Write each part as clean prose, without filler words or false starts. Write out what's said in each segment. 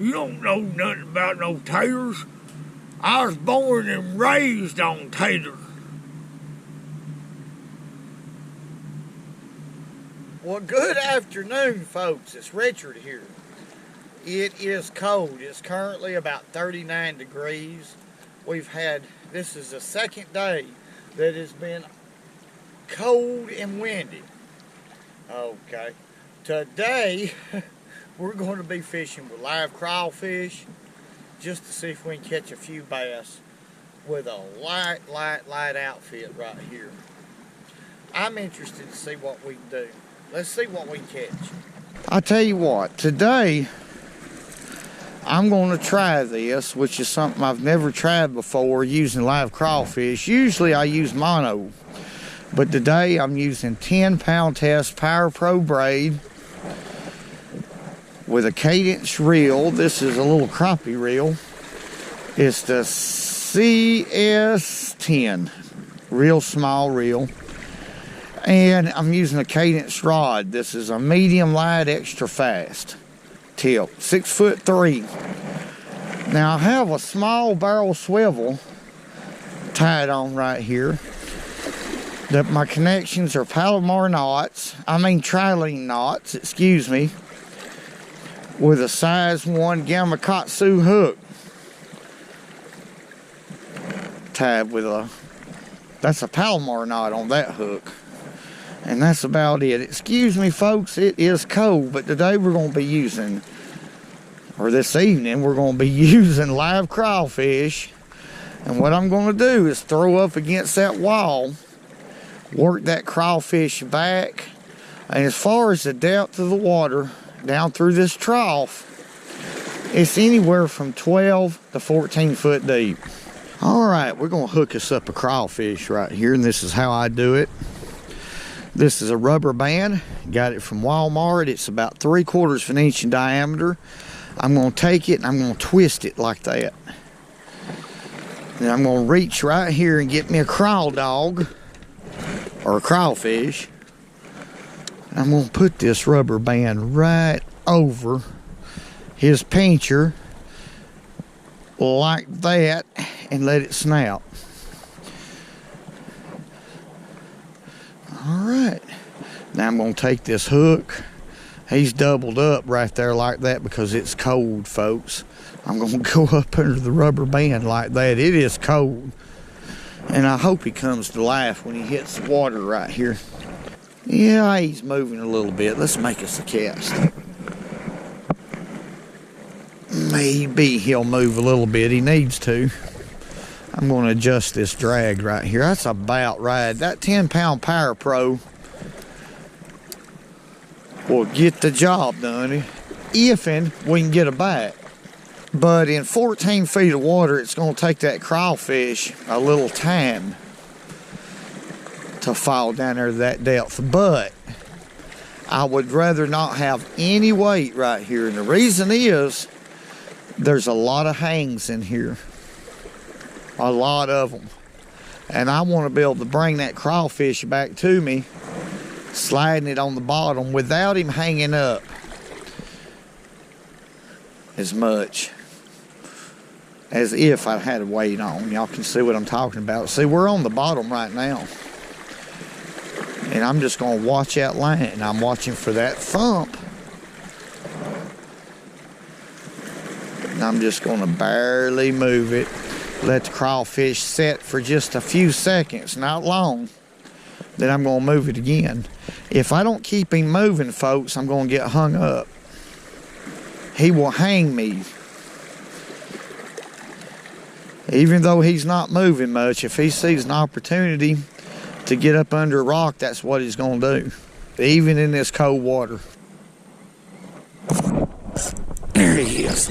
You don't know nothing about no taters. I was born and raised on taters. Well, good afternoon, folks. It's Richard here. It is cold. It's currently about 39 degrees. This is the second day that has been cold and windy. Okay. Today, we're going to be fishing with live crawfish just to see if we can catch a few bass with a light outfit right here. I'm interested to see what we can do. Let's see what we can catch. I tell you what, today I'm going to try this, which is something I've never tried before, using live crawfish. Usually I use mono, but today I'm using 10-pound test Power Pro braid with a cadence reel. This is a little crappie reel. It's the CS10, real small reel. And I'm using a cadence rod. This is a medium light extra fast tip, 6'3". Now I have a small barrel swivel tied on right here. My connections are Palomar knots, trilene knots, excuse me, with a size 1 Gamakatsu hook tied with that's a Palomar knot on that hook. And that's about it. Excuse me, folks, it is cold, but today we're going to be using, or this evening, we're going to be using live crawfish. And what I'm going to do is throw up against that wall, work that crawfish back. And as far as the depth of the water down through this trough, it's anywhere from 12 to 14 foot deep. All right, we're going to hook us up a crawfish right here, and this is how I do it. This is a rubber band, got it from Walmart. It's about 3/4 of an inch in diameter. I'm going to take it and I'm going to twist it like that. And I'm going to reach right here and get me a crawdad or a crawfish. And I'm going to put this rubber band right over his pincher like that and let it snap. All right, now I'm going to take this hook. He's doubled up right there like that because it's cold, folks. I'm going to go up under the rubber band like that. It is cold. And I hope he comes to life when he hits the water right here. Yeah, he's moving a little bit. Let's make us a cast. Maybe he'll move a little bit. He needs to. I'm going to adjust this drag right here. That's about right. That 10-pound Power Pro will get the job done if and we can get a bite. But in 14 feet of water, it's going to take that crawfish a little time to fall down there to that depth. But I would rather not have any weight right here. And the reason is there's a lot of hangs in here. A lot of them. And I want to be able to bring that crawfish back to me, sliding it on the bottom without him hanging up as much as if I had a weight on. Y'all can see what I'm talking about. See, we're on the bottom right now. And I'm just going to watch that line. I'm watching for that thump. And I'm just going to barely move it. Let the crawfish set for just a few seconds, not long. Then I'm going to move it again. If I don't keep him moving, folks, I'm going to get hung up. He will hang me. Even though he's not moving much, if he sees an opportunity to get up under a rock, that's what he's going to do. Even in this cold water. There he is.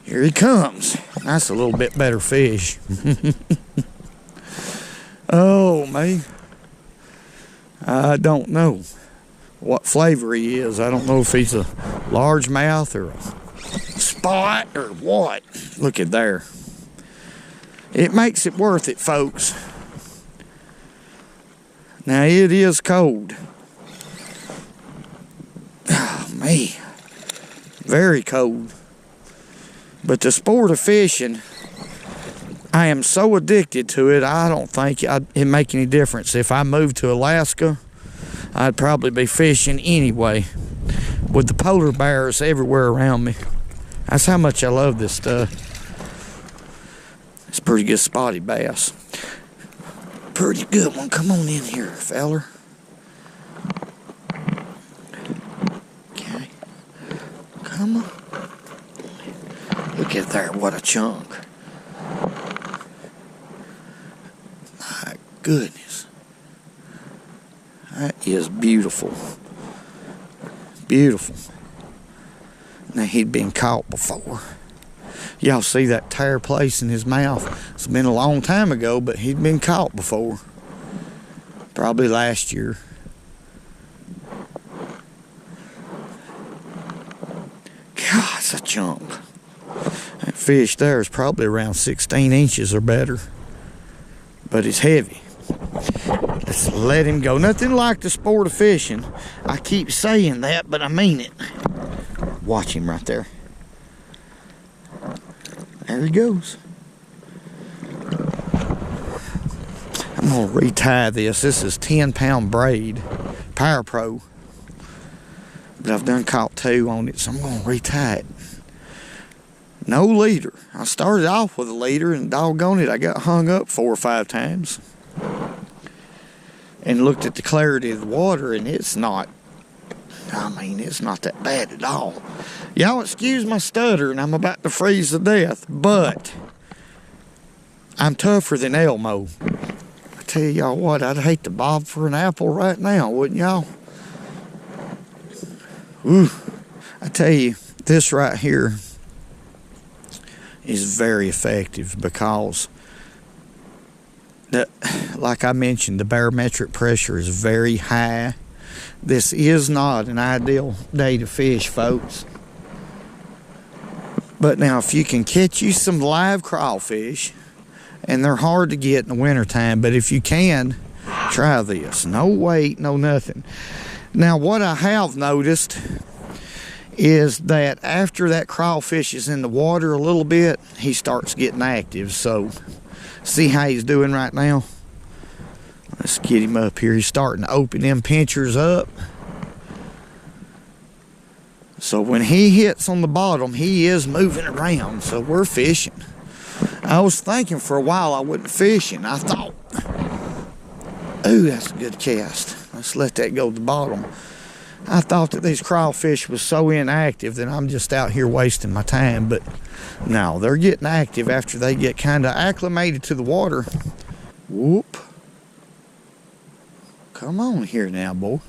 Here he comes. That's a little bit better fish. Oh, man. I don't know what flavor he is. I don't know if he's a largemouth or a spot or what. Look at there. It makes it worth it, folks. Now, it is cold. Man, very cold. But the sport of fishing, I am so addicted to it, I don't think it'd make any difference. If I moved to Alaska, I'd probably be fishing anyway, with the polar bears everywhere around me. That's how much I love this stuff. It's pretty good spotty bass. Pretty good one. Come on in here, feller. Okay. Come on. Look at there, what a chunk. My goodness. That is beautiful. Beautiful. Now, he'd been caught before. Y'all see that tear place in his mouth? It's been a long time ago, but he'd been caught before. Probably last year. God, it's a chunk. That fish there is probably around 16 inches or better. But it's heavy. Let's let him go. Nothing like the sport of fishing. I keep saying that, but I mean it. Watch him right there. There he goes. I'm going to retie this. This is 10-pound braid, Power Pro. But I've done caught 2 on it, so I'm going to retie it. No leader. I started off with a leader, and doggone it, I got hung up 4 or 5 times. And looked at the clarity of the water, and it's not, it's not that bad at all. Y'all excuse my stutter, and I'm about to freeze to death, but I'm tougher than Elmo. I tell y'all what, I'd hate to bob for an apple right now, wouldn't y'all? Ooh, I tell you, this right here is very effective because, like I mentioned, the barometric pressure is very high. This is not an ideal day to fish, folks. But now, if you can catch you some live crawfish, and they're hard to get in the wintertime, but if you can, try this. No weight, no nothing. Now, what I have noticed is that after that crawfish is in the water a little bit, he starts getting active. So, see how he's doing right now? Let's get him up here. He's starting to open them pinchers up. So when he hits on the bottom, he is moving around. So we're fishing. I was thinking for a while I wasn't fishing. I thought, ooh, that's a good cast. Let's let that go to the bottom. I thought that these crawfish was so inactive that I'm just out here wasting my time. But no, they're getting active after they get kind of acclimated to the water. Whoop. Come on here now, boy.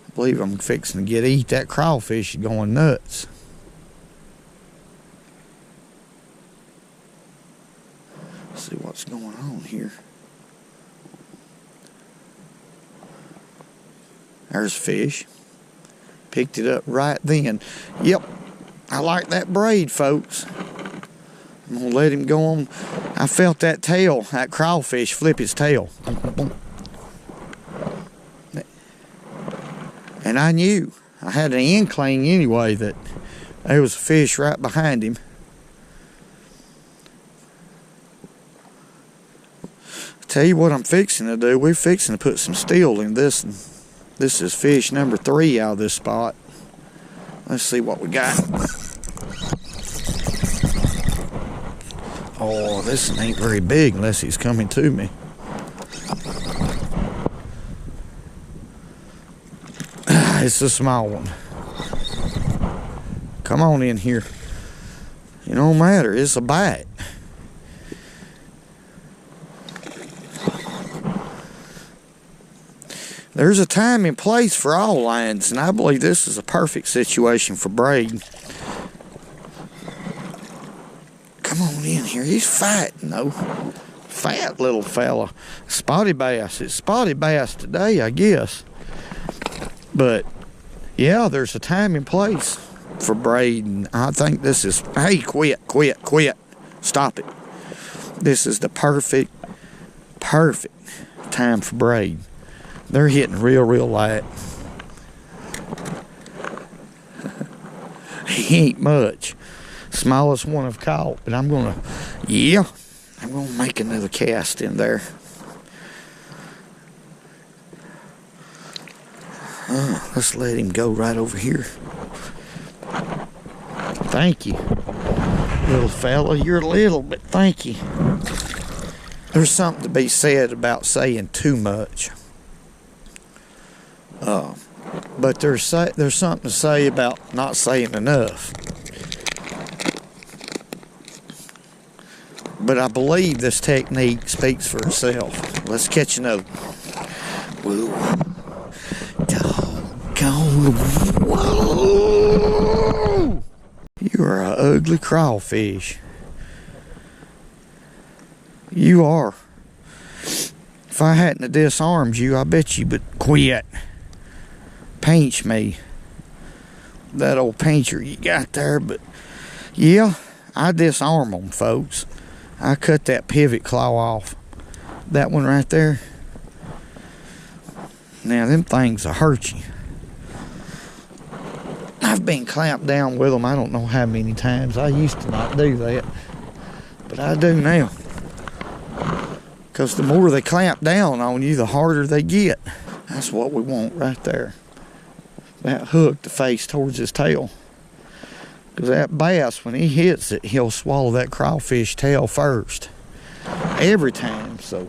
I believe I'm fixing to eat that crawfish going nuts. Let's see what's going on here. There's fish. Picked it up right then. Yep, I like that braid, folks. I'm gonna let him go on. I felt that tail, that crawfish flip his tail. And I knew, I had an inkling anyway that there was a fish right behind him. Tell you what I'm fixing to do. We're fixing to put some steel in this. And this is fish number 3 out of this spot. Let's see what we got. Oh, this ain't very big unless he's coming to me. It's a small one. Come on in here. It don't matter. It's a bite. There's a time and place for all lines, and I believe this is a perfect situation for braid. Come on in here. He's fighting, though. Fat little fella. Spotty bass. It's spotty bass today, I guess. But, yeah, there's a time and place for braid, and I think this is... Hey, quit. Stop it. This is the perfect time for braid. They're hitting real light. He ain't much. Smallest one I've caught, but I'm gonna make another cast in there. Let's let him go right over here. Thank you, little fella. You're little, but thank you. There's something to be said about saying too much. But there's something to say about not saying enough. But I believe this technique speaks for itself. Let's catch another. Whoa. Doggone. Whoa. You're an ugly crawfish. You are. If I hadn't disarmed you, I bet you would quit. Pinch me. That old pincher you got there, but yeah, I disarm them, folks. I cut that pivot claw off. That one right there. Now, them things will hurt you. I've been clamped down with them I don't know how many times. I used to not do that, but I do now. Because the more they clamp down on you, the harder they get. That's what we want right there. That hook to face towards his tail. Because that bass, when he hits it, he'll swallow that crawfish tail first. Every time. So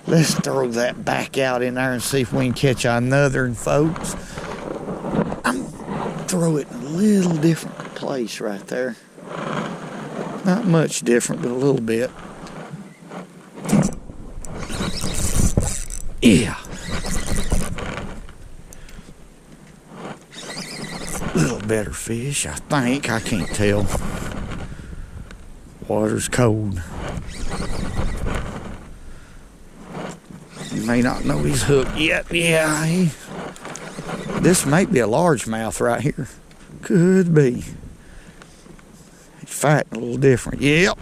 let's throw that back out in there and see if we can catch another one, folks. I'm throw it in a little different place right there. Not much different, but a little bit. Yeah. Little better fish, I think. I can't tell. Water's cold. You may not know he's hooked yet. Yeah, this might be a largemouth right here. Could be. He's fighting a little different. Yep.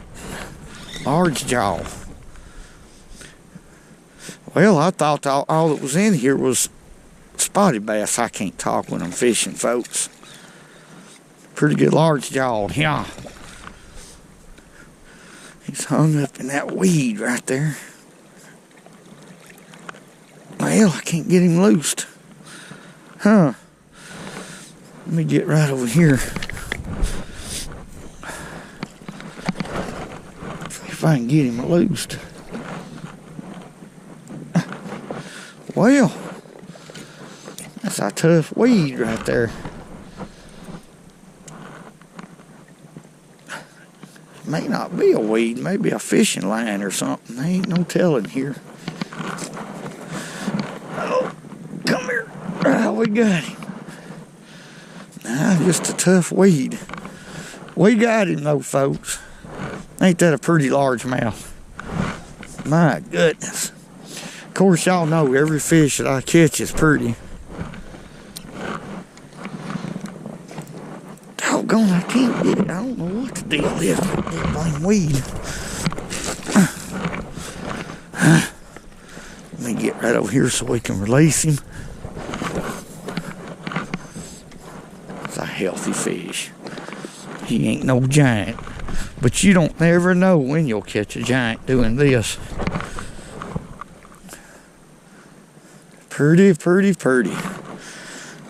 Large jaw. Well, I thought all that was in here was spotted bass. I can't talk when I'm fishing, folks. Pretty good large jaw, yeah. He's hung up in that weed right there. Well, I can't get him loosed. Huh. Let me get right over here. If I can get him loosed. Well, that's a tough weed right there. May not be a weed, maybe a fishing line or something. There ain't no telling here. Oh, come here. Oh, we got him. Nah, just a tough weed. We got him though, folks. Ain't that a pretty large mouth? My goodness. Of course, y'all know every fish that I catch is pretty. Doggone, I can't get it. I don't know what the deal is with that blame weed. Let me get right over here so we can release him. It's a healthy fish. He ain't no giant. But you don't never know when you'll catch a giant doing this. Pretty, pretty, pretty.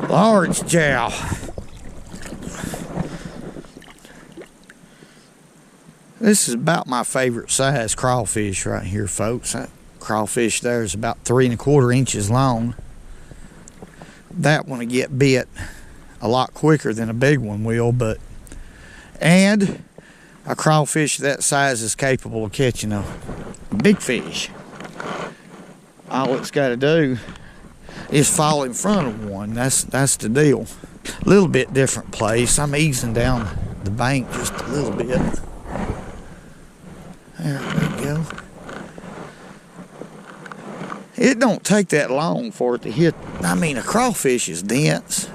Large jowl. This is about my favorite size crawfish right here, folks. That crawfish there is about 3 1/4 inches long. That one will get bit a lot quicker than a big one will, and a crawfish that size is capable of catching a big fish. All it's got to do is fall in front of one. That's the deal. A little bit different place. I'm easing down the bank just a little bit. There we go. It don't take that long for it to hit. I mean, a crawfish is dense.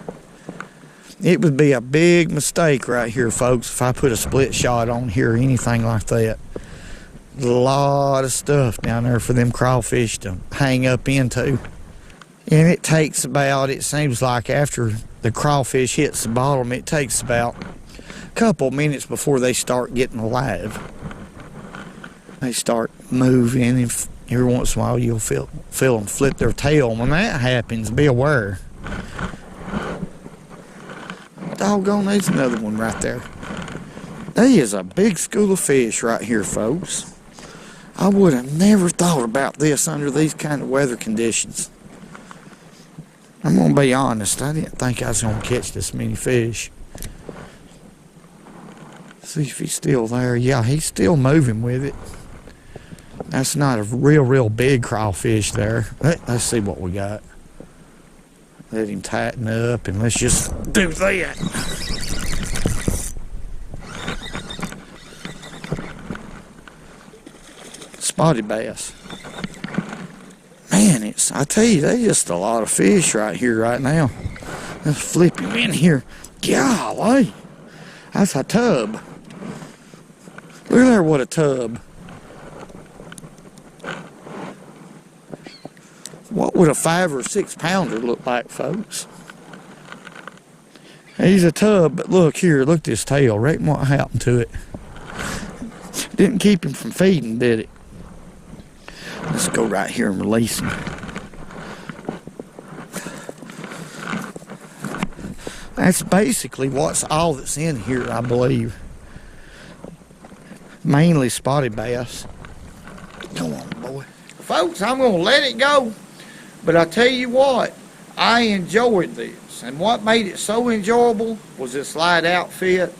It would be a big mistake right here, folks, if I put a split shot on here or anything like that. A lot of stuff down there for them crawfish to hang up into. And it takes about, it seems like after the crawfish hits the bottom, it takes about couple minutes before they start getting alive. They start moving, and every once in a while you'll feel them flip their tail. When that happens, be aware. Doggone, there's another one right there. There is a big school of fish right here, folks. I would have never thought about this under these kind of weather conditions. I'm going to be honest, I didn't think I was going to catch this many fish. See if he's still there. Yeah, he's still moving with it. That's not a real big crawfish there. Let's see what we got. Let him tighten up, and let's just do that. Spotted bass. Man, I tell you, there's just a lot of fish right here right now. Let's flip him in here. Golly, that's a tub. Look there, what a tub. What would a 5 or 6 pounder look like, folks? He's a tub, but look here, look at this tail. Reckon what happened to it? Didn't keep him from feeding, did it? Let's go right here and release him. That's basically what's all that's in here, I believe. Mainly spotted bass. Come on, boy. Folks, I'm going to let it go. But I tell you what, I enjoyed this. And what made it so enjoyable was this light outfit.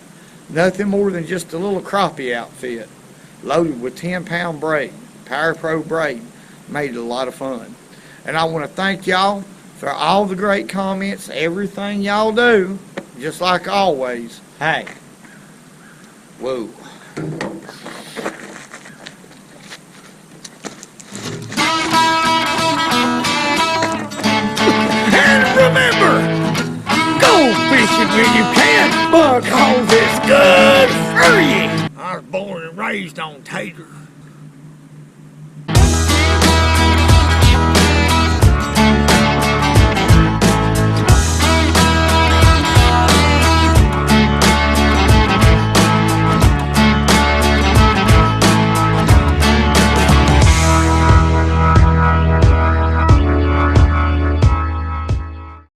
Nothing more than just a little crappie outfit. Loaded with 10-pound braid. Power Pro braid. Made it a lot of fun. And I want to thank y'all for all the great comments, everything y'all do. Just like always. Hey. Whoa. And remember, go fishing when you can, because it's good for you. I was born and raised on taters.